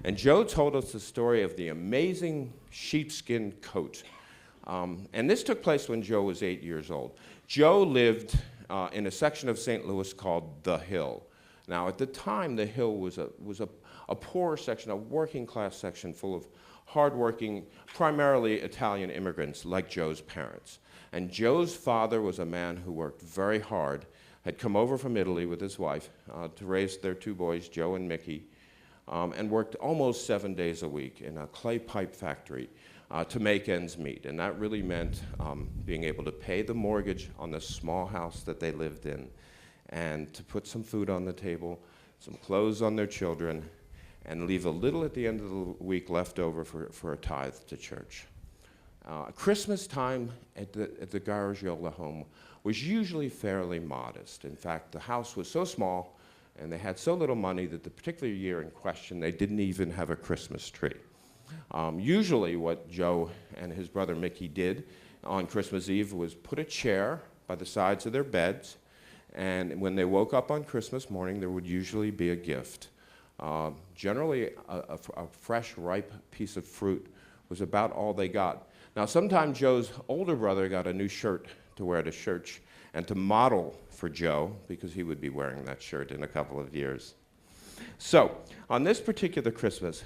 And Joe told us the story of the amazing sheepskin coat. And this took place when Joe was 8 years old. Joe lived in a section of St. Louis called The Hill. Now, at the time, The Hill was a poor section, a working class section full of hardworking, primarily Italian immigrants like Joe's parents. And Joe's father was a man who worked very hard, had come over from Italy with his wife to raise their two boys, Joe and Mickey, and worked almost 7 days a week in a clay pipe factory to make ends meet. And that really meant being able to pay the mortgage on the small house that they lived in, and to put some food on the table, some clothes on their children, and leave a little at the end of the week left over for a tithe to church. Christmas time at the Garagiola home was usually fairly modest. In fact, the house was so small and they had so little money that the particular year in question, they didn't even have a Christmas tree. Usually what Joe and his brother Mickey did on Christmas Eve was put a chair by the sides of their beds, and when they woke up on Christmas morning, there would usually be a gift. Generally, a fresh, ripe piece of fruit was about all they got. Now, sometimes Joe's older brother got a new shirt to wear to church and to model for Joe, because he would be wearing that shirt in a couple of years. So, on this particular Christmas,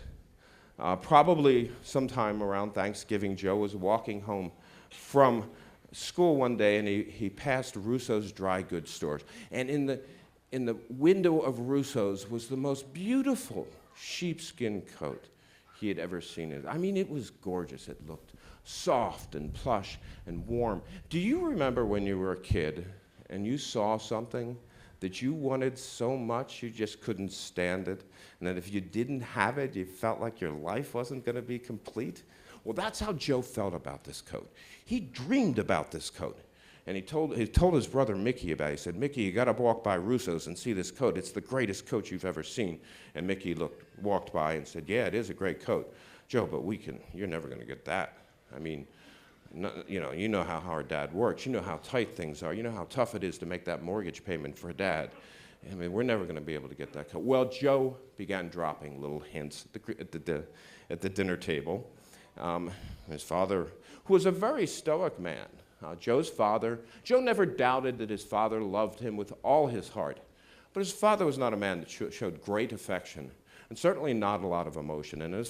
probably sometime around Thanksgiving, Joe was walking home from school one day, and he passed Russo's dry goods stores. And in the window of Russo's was the most beautiful sheepskin coat he had ever seen. I mean, it was gorgeous. It looked soft and plush and warm. Do you remember when you were a kid and you saw something that you wanted so much you just couldn't stand it, and that if you didn't have it, you felt like your life wasn't going to be complete? Well, that's how Joe felt about this coat. He dreamed about this coat. And he told his brother Mickey about it. He said, "Mickey, you got to walk by Russo's and see this coat. It's the greatest coat you've ever seen." And Mickey walked by and said, "Yeah, it is a great coat, Joe, but you're never going to get that. I mean, you know how hard Dad works. You know how tight things are. You know how tough it is to make that mortgage payment for Dad. I mean, we're never going to be able to get that coat." Well, Joe began dropping little hints at the dinner table. His father, who was a very stoic man, Joe never doubted that his father loved him with all his heart. But his father was not a man that showed great affection, and certainly not a lot of emotion. And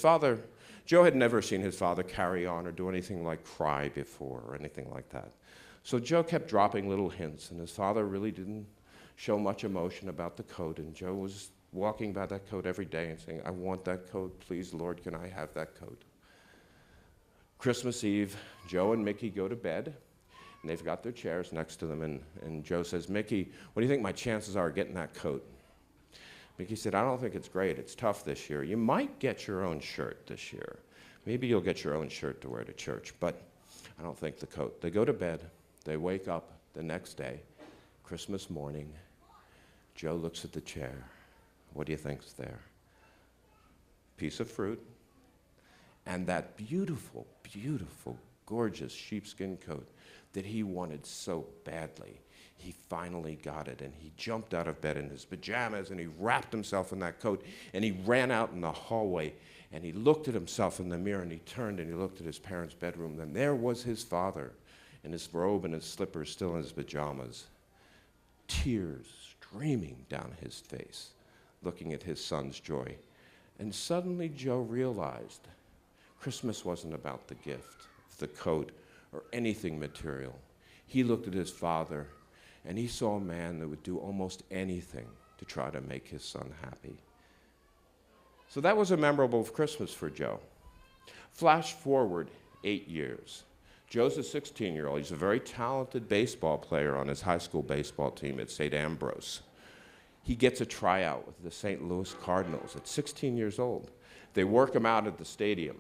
Joe had never seen his father carry on or do anything like cry before or anything like that. So Joe kept dropping little hints, and his father really didn't show much emotion about the coat. And Joe was walking by that coat every day and saying, "I want that coat. Please, Lord, can I have that coat?" Christmas Eve, Joe and Mickey go to bed. And they've got their chairs next to them, and Joe says, "Mickey, what do you think my chances are of getting that coat?" Mickey said, "I don't think it's great. It's tough this year. You might get your own shirt this year. Maybe you'll get your own shirt to wear to church, but I don't think the coat." They go to bed. They wake up the next day, Christmas morning. Joe looks at the chair. What do you think's there? Piece of fruit and that beautiful, beautiful, gorgeous sheepskin coat that he wanted so badly. He finally got it, and he jumped out of bed in his pajamas, and he wrapped himself in that coat, and he ran out in the hallway, and he looked at himself in the mirror, and he turned and he looked at his parents' bedroom, and there was his father in his robe and his slippers, still in his pajamas, tears streaming down his face, looking at his son's joy. And suddenly Joe realized Christmas wasn't about the gift, the coat, or anything material. He looked at his father, and he saw a man that would do almost anything to try to make his son happy. So that was a memorable Christmas for Joe. Flash forward 8 years. Joe's a 16-year-old. He's a very talented baseball player on his high school baseball team at St. Ambrose. He gets a tryout with the St. Louis Cardinals at 16 years old. They work him out at the stadium,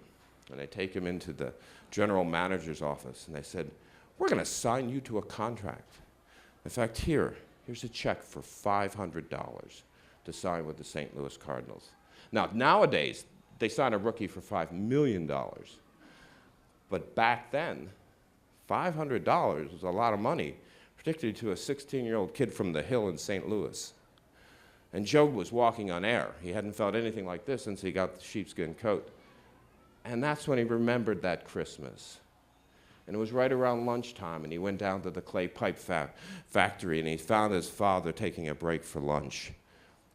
and they take him into the general manager's office, and they said, "We're going to sign you to a contract. In fact, here's a check for $500 to sign with the St. Louis Cardinals." Now, nowadays, they sign a rookie for $5 million. But back then, $500 was a lot of money, particularly to a 16-year-old kid from the Hill in St. Louis. And Joe was walking on air. He hadn't felt anything like this since he got the sheepskin coat. And that's when he remembered that Christmas. And it was right around lunchtime, and he went down to the clay pipe factory, and he found his father taking a break for lunch.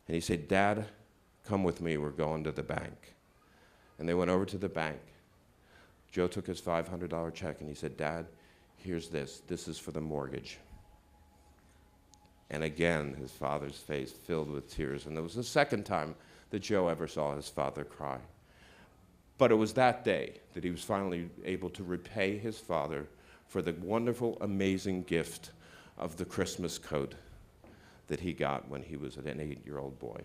And he said, "Dad, come with me, we're going to the bank." And they went over to the bank. Joe took his $500 check, and he said, "Dad, here's this. This is for the mortgage." And again, his father's face filled with tears. And it was the second time that Joe ever saw his father cry. But it was that day that he was finally able to repay his father for the wonderful, amazing gift of the Christmas coat that he got when he was an 8-year-old boy.